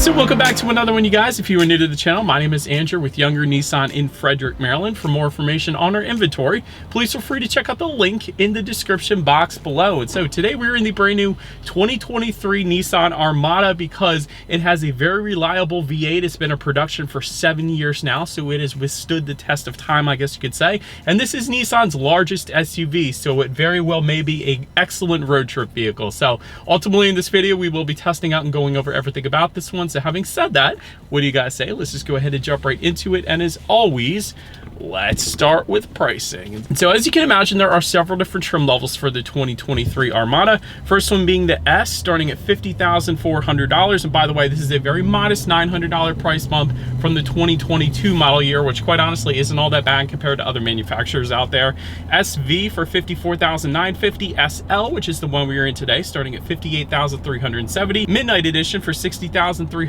So welcome back to another one, you guys. If you are new to the channel, my name is Andrew with Younger Nissan in Frederick, Maryland. For more information on our inventory, please feel free to check out the link in the description box below. And so today we're in the brand new 2023 Nissan Armada because it has a very reliable V8. It's been in production for 7 years now, so it has withstood the test of time, I guess you could say. And this is Nissan's largest SUV, so it very well may be an excellent road trip vehicle. So ultimately in this video, we will be testing out and going over everything about this one. So having said that, what do you guys say? Let's just go ahead and jump right into it. And as always, let's start with pricing. And so as you can imagine, there are several different trim levels for the 2023 Armada. First one being the S, starting at $50,400. And by the way, this is a very modest $900 price bump from the 2022 model year, which quite honestly isn't all that bad compared to other manufacturers out there. SV for $54,950. SL, which is the one we are in today, starting at $58,370. Midnight Edition for $60,360.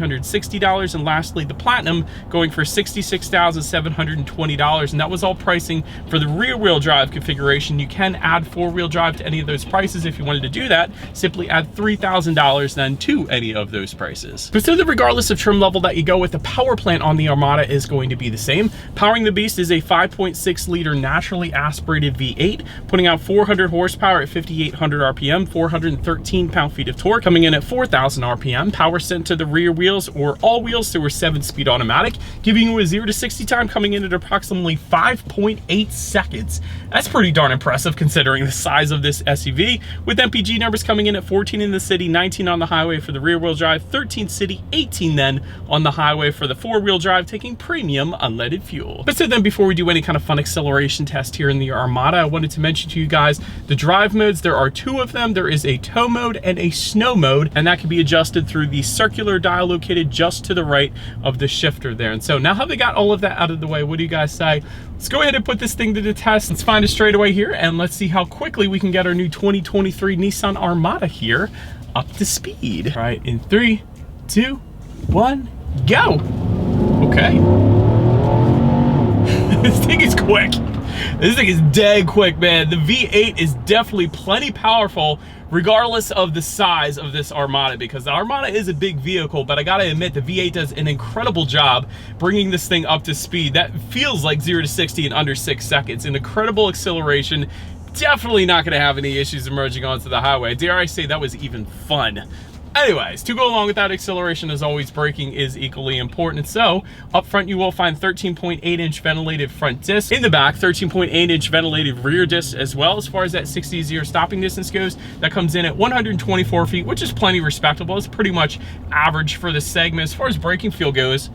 And lastly, the Platinum going for $66,720. And that was all pricing for the rear wheel drive configuration. You can add four-wheel drive to any of those prices if you wanted to do that. Simply add $3,000 then to any of those prices. But so that regardless of trim level that you go with, the power plant on the Armada is going to be the same. Powering the beast is a 5.6 liter naturally aspirated V8, putting out 400 horsepower at 5,800 RPM, 413 pound-feet of torque, coming in at 4,000 RPM. Power sent to the rear wheels or all wheels through a 7-speed automatic, giving you a 0 to 60 time coming in at approximately 5.8 seconds. That's pretty darn impressive considering the size of this SUV, with MPG numbers coming in at 14 in the city, 19 on the highway for the rear wheel drive, 13 city, 18 then on the highway for the four-wheel drive, taking premium unleaded fuel. But so then before we do any kind of fun acceleration test here in the Armada, I wanted to mention to you guys the drive modes. There are two of them. There is a tow mode and a snow mode, and that can be adjusted through the circular dial located just to the right of the shifter there. And so now how they got all of that out of the way, what do you guys say? Let's go ahead and put this thing to the test. Let's find it straight away here, and let's see how quickly we can get our new 2023 Nissan Armada here up to speed. All right, in 3, 2, 1, go. Okay. This thing is quick. This thing is dead quick, man. The V8 is definitely plenty powerful regardless of the size of this Armada, because the Armada is a big vehicle, but I gotta admit the V8 does an incredible job bringing this thing up to speed. That feels like 0 to 60 in under 6 seconds. An incredible acceleration. Definitely not gonna have any issues emerging onto the highway. Dare I say that was even fun. Anyways, to go along with that acceleration, as always, braking is equally important. So up front, you will find 13.8-inch ventilated front disc. In the back, 13.8-inch ventilated rear disc as well. As far as that 60 to 0 stopping distance goes, that comes in at 124 feet, which is plenty respectable. It's pretty much average for the segment. As far as braking feel goes,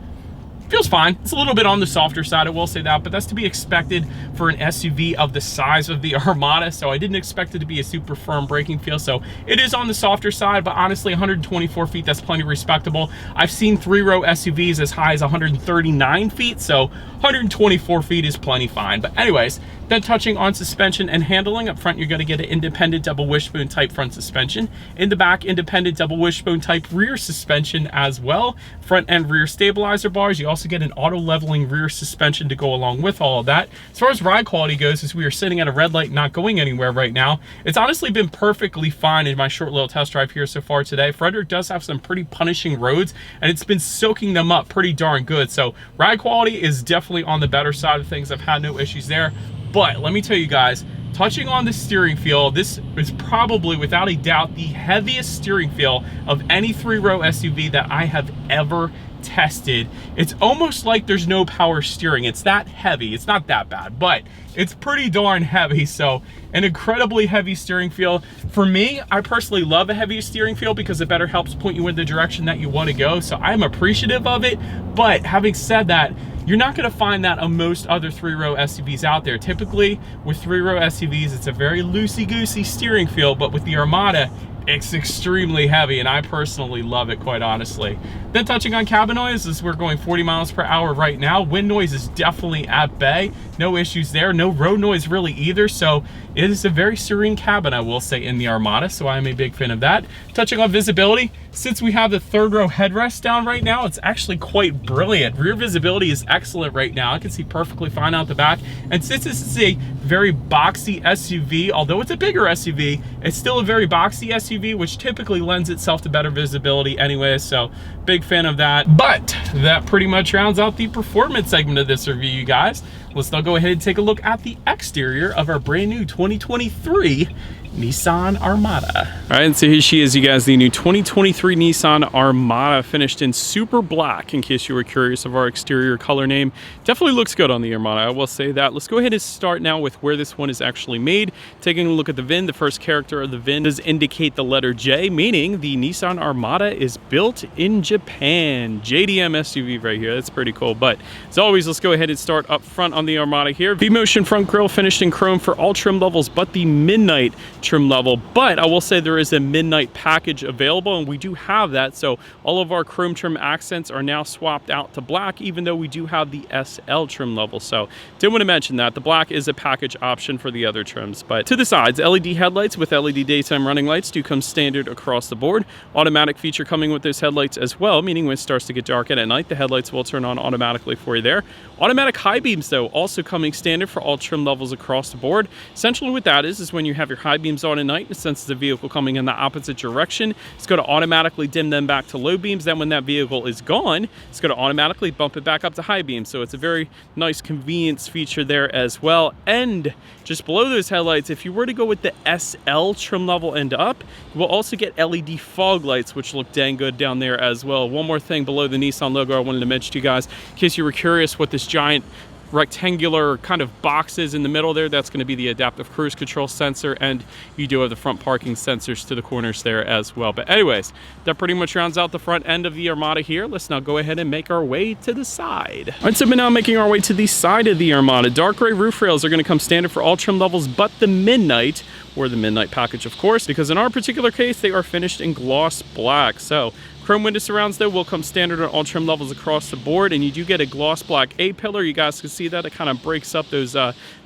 feels fine. It's a little bit on the softer side, I will say that, but that's to be expected for an SUV of the size of the Armada, so I didn't expect it to be a super firm braking feel, so it is on the softer side, but honestly, 124 feet, that's plenty respectable. I've seen three-row SUVs as high as 139 feet, so 124 feet is plenty fine. But anyways, then touching on suspension and handling, up front, you're gonna get an independent double wishbone type front suspension. In the back, independent double wishbone type rear suspension as well. Front and rear stabilizer bars. You also get an auto leveling rear suspension to go along with all of that. As far as ride quality goes, as we are sitting at a red light, not going anywhere right now, it's honestly been perfectly fine in my short little test drive here so far today. Frederick does have some pretty punishing roads, and it's been soaking them up pretty darn good. So ride quality is definitely on the better side of things. I've had no issues there. But let me tell you guys, touching on the steering feel, this is probably without a doubt the heaviest steering feel of any three-row SUV that I have ever tested. It's almost like there's no power steering. It's that heavy. It's not that bad, but it's pretty darn heavy. So an incredibly heavy steering feel. For me, I personally love a heavy steering feel because it better helps point you in the direction that you want to go. So I'm appreciative of it. But having said that, you're not going to find that on most other three-row SUVs out there. Typically, with three-row SUVs, it's a very loosey-goosey steering feel, but with the Armada, it's extremely heavy, and I personally love it, quite honestly. Then touching on cabin noise, as we're going 40 miles per hour right now, wind noise is definitely at bay. No issues there. No road noise really either, so it is a very serene cabin, I will say, in the Armada, so I'm a big fan of that. Touching on visibility, Since we have the third row headrest down right now, it's actually quite brilliant. Rear visibility is excellent right now. I can see perfectly fine out the back. And since this is a very boxy SUV, although it's a bigger SUV, it's still a very boxy SUV, which typically lends itself to better visibility anyway, so big fan of that. But that pretty much rounds out the performance segment of this review, you guys. Let's now go ahead and take a look at the exterior of our brand new 2023 Nissan Armada. All right, and so here she is, you guys, the new 2023 Nissan Armada, finished in super black, in case you were curious of our exterior color name. Definitely looks good on the Armada, I will say that. Let's go ahead and start now with where this one is actually made. Taking a look at the VIN, the first character of the VIN does indicate the letter J, meaning the Nissan Armada is built in Japan. JDM SUV right here, that's pretty cool. But as always, let's go ahead and start up front on the Armada here. V-Motion front grille finished in chrome for all trim levels, but the midnight trim level. But I will say there is a midnight package available, and we do have that. So all of our chrome trim accents are now swapped out to black, even though we do have the SL trim level. So did want to mention that the black is a package option for the other trims. But to the sides, LED headlights with LED daytime running lights do come standard across the board. Automatic feature coming with those headlights as well, meaning when it starts to get dark at night, the headlights will turn on automatically for you there. Automatic high beams, though, also coming standard for all trim levels across the board. Essentially what that is when you have your high beams on at night, since the vehicle coming in the opposite direction, it's going to automatically dim them back to low beams. Then when that vehicle is gone, it's going to automatically bump it back up to high beams. So it's a very nice convenience feature there as well. And just below those headlights, if you were to go with the SL trim level and up, you will also get LED fog lights, which look dang good down there as well. One more thing below the Nissan logo I wanted to mention to you guys, in case you were curious what this giant rectangular kind of boxes in the middle there, that's going to be the adaptive cruise control sensor, and you do have the front parking sensors to the corners there as well. But anyways, that pretty much rounds out the front end of the Armada here. Let's now go ahead and make our way to the side. All right, so we're now making our way to the side of the Armada. Dark gray roof rails are going to come standard for all trim levels but the midnight, or the midnight package, of course, because in our particular case they are finished in gloss black. So chrome window surrounds, though, will come standard on all trim levels across the board, and you do get a gloss black A-pillar. You guys can see that. It kind of breaks up those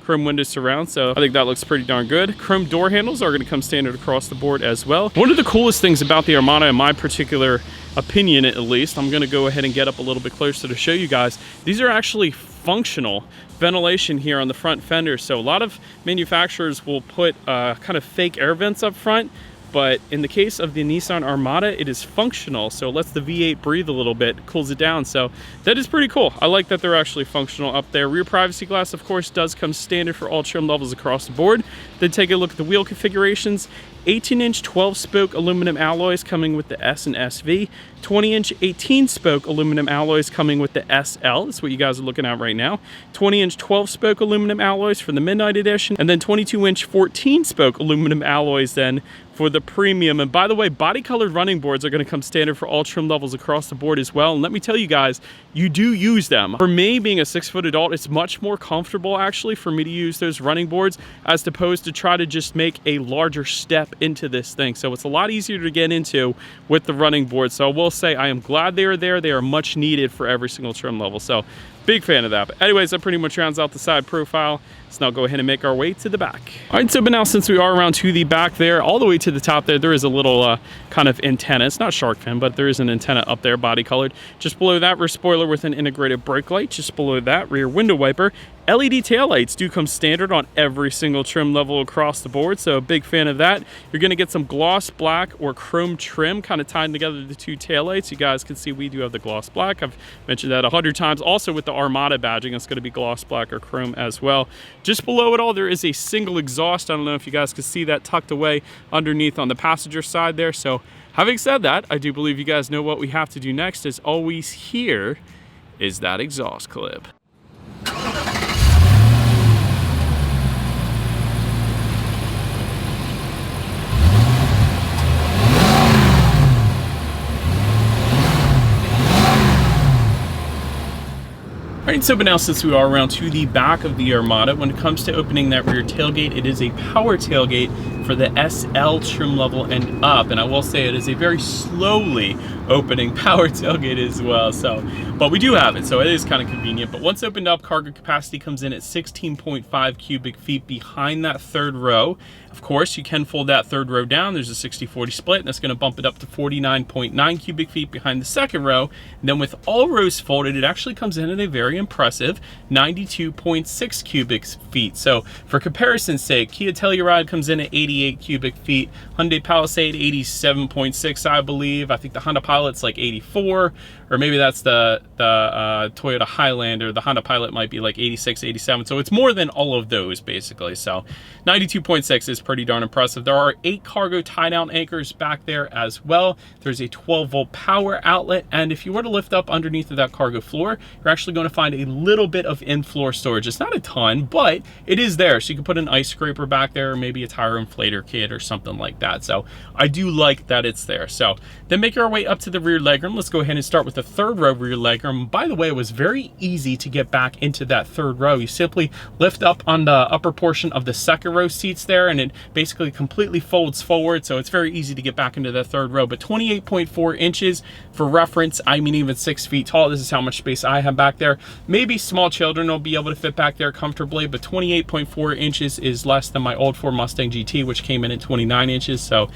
chrome window surrounds, so I think that looks pretty darn good. Chrome door handles are going to come standard across the board as well. One of the coolest things about the Armada, in my particular opinion at least, I'm going to go ahead and get up a little bit closer to show you guys, these are actually functional ventilation here on the front fender. So a lot of manufacturers will put kind of fake air vents up front, but in the case of the Nissan Armada, it is functional, so it lets the V8 breathe a little bit, cools it down. So that is pretty cool. I like that they're actually functional up there. Rear privacy glass, of course, does come standard for all trim levels across the board. Then take a look at the wheel configurations. 18-inch 12-spoke aluminum alloys coming with the S and SV. 20-inch 18-spoke aluminum alloys coming with the SL. That's what you guys are looking at right now. 20-inch 12-spoke aluminum alloys for the Midnight Edition. And then 22-inch 14-spoke aluminum alloys then for the Premium. And by the way, body-colored running boards are going to come standard for all trim levels across the board as well. And let me tell you guys, you do use them. For me, being a 6-foot adult, it's much more comfortable actually for me to use those running boards as opposed to try to just make a larger step into this thing. So it's a lot easier to get into with the running board. So I will say I am glad they are there. They are much needed for every single trim level. So big fan of that. But anyways, that pretty much rounds out the side profile. Let's now go ahead and make our way to the back. All right, so but now since we are around to the back there, all the way to the top there, there is a little kind of antenna. It's not shark fin, but there is an antenna up there, body colored. Just below that, rear spoiler with an integrated brake light. Just below that, rear window wiper. LED taillights do come standard on every single trim level across the board, so a big fan of that. You're going to get some gloss black or chrome trim kind of tying together the two taillights. You guys can see we do have the gloss black. I've mentioned that 100 times. Also with the Armada badging, it's going to be gloss black or chrome as well. Just below it all, there is a single exhaust. I don't know if you guys can see that tucked away underneath on the passenger side there. So having said that, I do believe you guys know what we have to do next. As always, here is that exhaust clip. All right, right, so but now since we are around to the back of the Armada, when it comes to opening that rear tailgate, it is a power tailgate for the SL trim level and up, and I will say it is a very slowly opening power tailgate as well, so but we do have it, so it is kind of convenient. But once opened up, cargo capacity comes in at 16.5 cubic feet behind that third row. Of course, you can fold that third row down. There's a 60-40 split, and that's going to bump it up to 49.9 cubic feet behind the second row. And then with all rows folded, it actually comes in at a very impressive 92.6 cubic feet. So for comparison's sake, Kia Telluride comes in at 88 cubic feet, Hyundai Palisade 87.6, I believe. I think the Honda Pilot's like 84, or maybe that's the Toyota Highlander. The Honda Pilot might be like 86, 87. So it's more than all of those basically. So 92.6 is pretty darn impressive. There are 8 cargo tie-down anchors back there as well. There's a 12-volt power outlet, and if you were to lift up underneath of that cargo floor, you're actually going to find a little bit of in-floor storage. It's not a ton, but it is there. So you can put an ice scraper back there, or maybe a tire inflator kit or something like that. So I do like that it's there. So then make our way up to the rear legroom. Let's go ahead and start with the third row rear legroom. By the way, it was very easy to get back into that third row. You simply lift up on the upper portion of the second row seats there, and it basically completely folds forward, so it's very easy to get back into the third row. But 28.4 inches for reference, I mean even 6 feet tall. This is how much space I have back there. Maybe small children will be able to fit back there comfortably, but 28.4 inches is less than my old Ford Mustang GT, which came in at 29 inches. So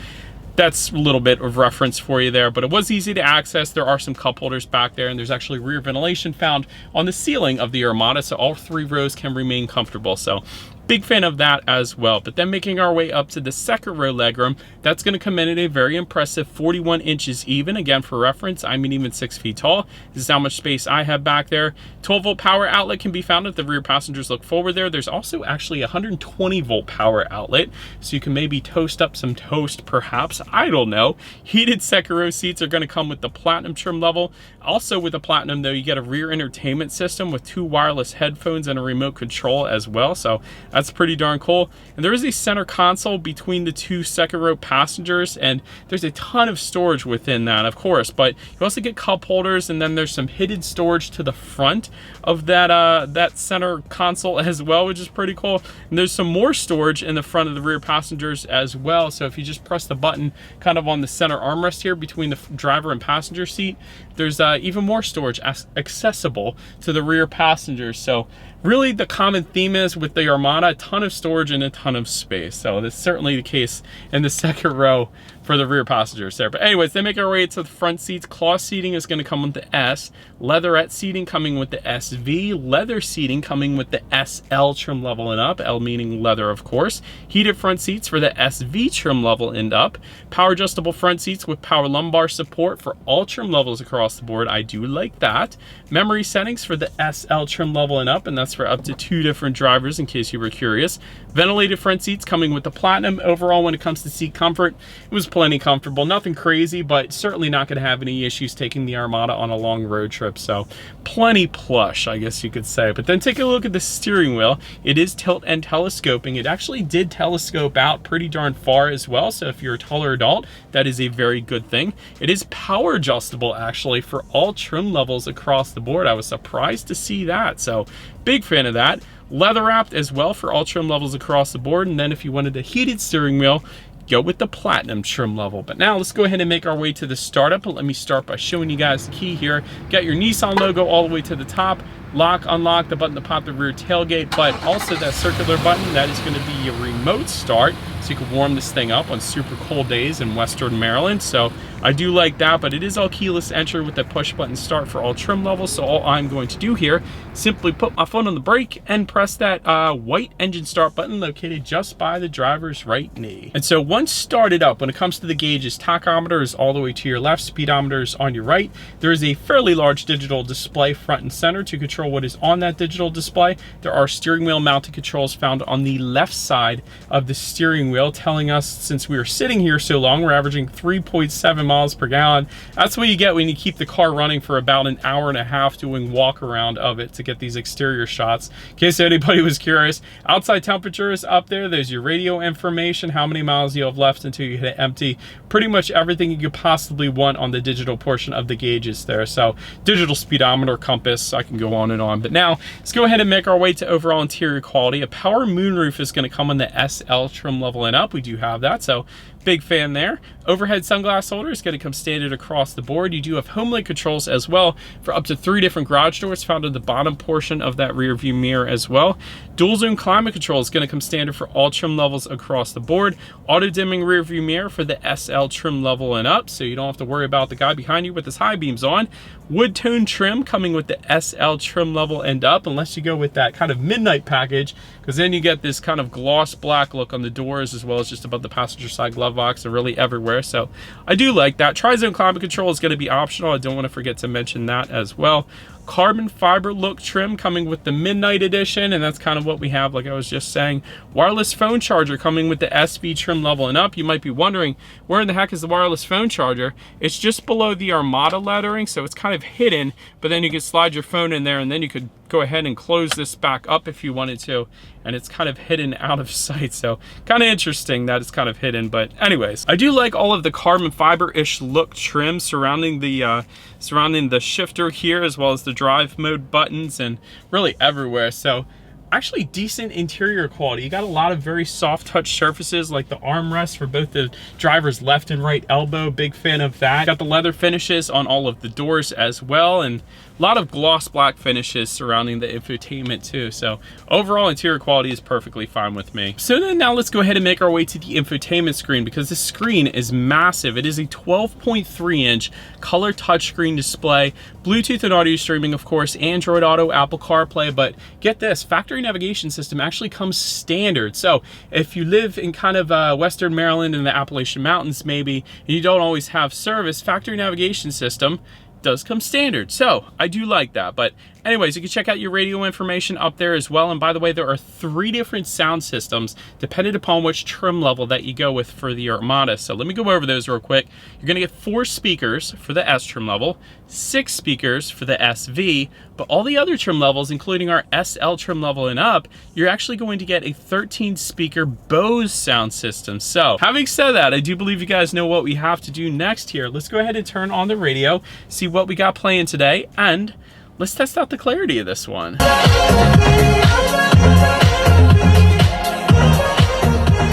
that's a little bit of reference for you there, but it was easy to access. There are some cup holders back there, and there's actually rear ventilation found on the ceiling of the Armada, so all 3 rows can remain comfortable. So big fan of that as well. But then making our way up to the second row legroom, that's going to come in at a very impressive 41 inches even. Again, for reference, I mean even 6 feet tall. This is how much space I have back there. 12-volt power outlet can be found if the rear passengers look forward there. There's also actually a 120-volt power outlet, so you can maybe toast up some toast, perhaps. I don't know. Heated second row seats are going to come with the Platinum trim level. Also with the Platinum, though, you get a rear entertainment system with 2 wireless headphones and a remote control as well. So that's pretty darn cool. And there is a center console between the 2 second row passengers, and there's a ton of storage within that, of course, but you also get cup holders, and then there's some hidden storage to the front of that that center console as well, which is pretty cool. And there's some more storage in the front of the rear passengers as well. So if you just press the button kind of on the center armrest here between the driver and passenger seat, there's even more storage accessible to the rear passengers. So really the common theme is with the Armada, a ton of storage and a ton of space. So that's certainly the case in the second row for the rear passengers there. But anyways, they make our way to the front seats. Cloth seating is going to come with the S, leatherette seating coming with the SV, leather seating coming with the SL trim level and up, L meaning leather, of course. Heated front seats for the SV trim level and up. Power adjustable front seats with power lumbar support for all trim levels across the board. I do like that. Memory settings for the SL trim level and up, and that's for up to 2 different drivers in case you were curious. Ventilated front seats coming with the Platinum. Overall, when it comes to seat comfort, it was plenty comfortable. Nothing crazy, but certainly not going to have any issues taking the Armada on a long road trip. So plenty plush, I guess you could say. But then take a look at the steering wheel. It is tilt and telescoping. It actually did telescope out pretty darn far as well. So if you're a taller adult, that is a very good thing. It is power adjustable actually for all trim levels across the board. I was surprised to see that. So big fan of that. Leather wrapped as well for all trim levels across the board. And then if you wanted a heated steering wheel, go with the Platinum trim level. But now let's go ahead and make our way to the startup. But let me start by showing you guys the key here. Got your Nissan logo all the way to the top. Lock, unlock, the button to pop the rear tailgate, but also that circular button, that is going to be your remote start, so you can warm this thing up on super cold days in Western Maryland. So I do like that, but it is all keyless entry with that push button start for all trim levels. So all I'm going to do here, simply put my foot on the brake and press that white engine start button located just by the driver's right knee. And so once started up, when it comes to the gauges, tachometer is all the way to your left, speedometer is on your right. There is a fairly large digital display front and center to control what is on that digital display. There are steering wheel mounted controls found on the left side of the steering wheel, telling us since we were sitting here so long, we're averaging 3.7 miles per gallon. That's what you get when you keep the car running for about an hour and a half doing walk around of it to get these exterior shots. In case anybody was curious, outside temperature is up there. There's your radio information, how many miles you have left until you hit it empty. Pretty much everything you could possibly want on the digital portion of the gauges there. So digital speedometer, compass, I can go on on and on. But now let's go ahead and make our way to overall interior quality. A power moonroof is going to come on the SL trim level and up. We do have that, so big fan there. Overhead sunglass holder is going to come standard across the board. You do have HomeLink controls as well for up to 3 different garage doors found in the bottom portion of that rear view mirror as well. Dual zone climate control is going to come standard for all trim levels across the board. Auto dimming rear view mirror for the SL trim level and up, so you don't have to worry about the guy behind you with his high beams on. Wood tone trim coming with the SL trim level and up, unless you go with that kind of midnight package, because then you get this kind of gloss black look on the doors as well as just above the passenger side glove box and really everywhere. So I do like that. Tri-zone climate control is going to be optional. I don't want to forget to mention that as well. Carbon fiber look trim coming with the midnight edition, and that's kind of what we have, like I was just saying. Wireless phone charger coming with the SV trim level and up. You might be wondering, where in the heck is the wireless phone charger? It's just below the Armada lettering, so it's kind of hidden, but then you can slide your phone in there and then you could go ahead and close this back up if you wanted to, and it's kind of hidden out of sight. So kind of interesting that it's kind of hidden. But anyways, I do like all of the carbon fiber-ish look trim surrounding the shifter here, as well as the drive mode buttons and really everywhere. So actually decent interior quality. You got a lot of very soft touch surfaces, like the armrest for both the driver's left and right elbow. Big fan of that. Got the leather finishes on all of the doors as well, and a lot of gloss black finishes surrounding the infotainment too. So overall interior quality is perfectly fine with me. So then now let's go ahead and make our way to the infotainment screen, because this screen is massive. It is a 12.3 inch color touchscreen display, Bluetooth and audio streaming, of course, Android Auto, Apple CarPlay, but get this, factory navigation system actually comes standard. So if you live in kind of Western Maryland in the Appalachian Mountains maybe, and you don't always have service, factory navigation system does come standard. So I do like that. But anyways, you can check out your radio information up there as well. And by the way, there are 3 different sound systems depending upon which trim level that you go with for the Armada. So let me go over those real quick. You're gonna get 4 speakers for the S trim level, 6 speakers for the SV, but all the other trim levels, including our SL trim level and up, you're actually going to get a 13 speaker Bose sound system. So having said that, I do believe you guys know what we have to do next here. Let's go ahead and turn on the radio, see what we got playing today, and let's test out the clarity of this one.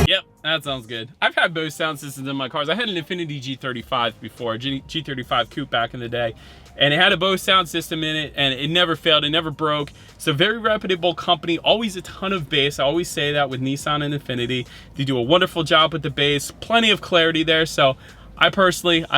Yep, that sounds good. I've had Bose sound systems in my cars. I had an Infiniti G35 before, G35 Coupe back in the day, and it had a Bose sound system in it, and it never failed, it never broke. So very reputable company, always a ton of bass. I always say that with Nissan and Infiniti. They do a wonderful job with the bass, plenty of clarity there. So I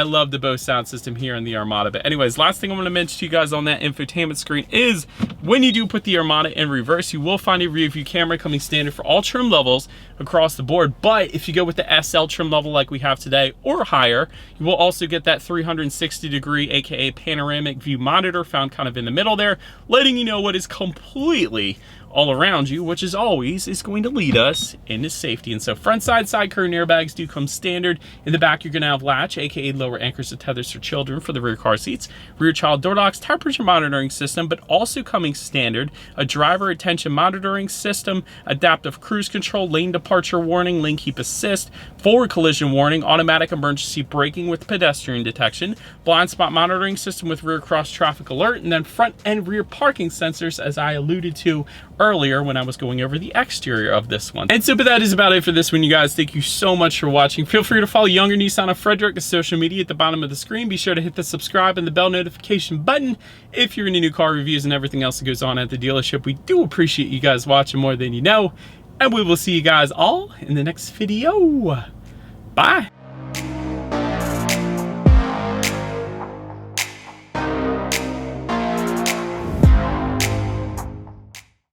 love the Bose sound system here in the Armada. But anyways, last thing I'm going to mention to you guys on that infotainment screen is when you do put the Armada in reverse, you will find a rear view camera coming standard for all trim levels across the board. But if you go with the SL trim level like we have today or higher, you will also get that 360 degree, aka panoramic view monitor found kind of in the middle there, letting you know what is completely all around you, which as always is going to lead us into safety. And so front side curtain airbags do come standard. In the back, you're gonna have latch, aka lower anchors and tethers for children for the rear car seats, rear child door locks, tire pressure monitoring system, but also coming standard, a driver attention monitoring system, adaptive cruise control, lane departure warning, lane keep assist, forward collision warning, automatic emergency braking with pedestrian detection, blind spot monitoring system with rear cross traffic alert, and then front and rear parking sensors, as I alluded to earlier when I was going over the exterior of this one. And so, but that is about it for this one, you guys. Thank you so much for watching. Feel free to follow Younger Nissan of Frederick, the social media at the bottom of the screen. Be sure to hit the subscribe and the bell notification button if you're into new car reviews and everything else that goes on at the dealership. We do appreciate you guys watching more than you know, and we will see you guys all in the next video. Bye.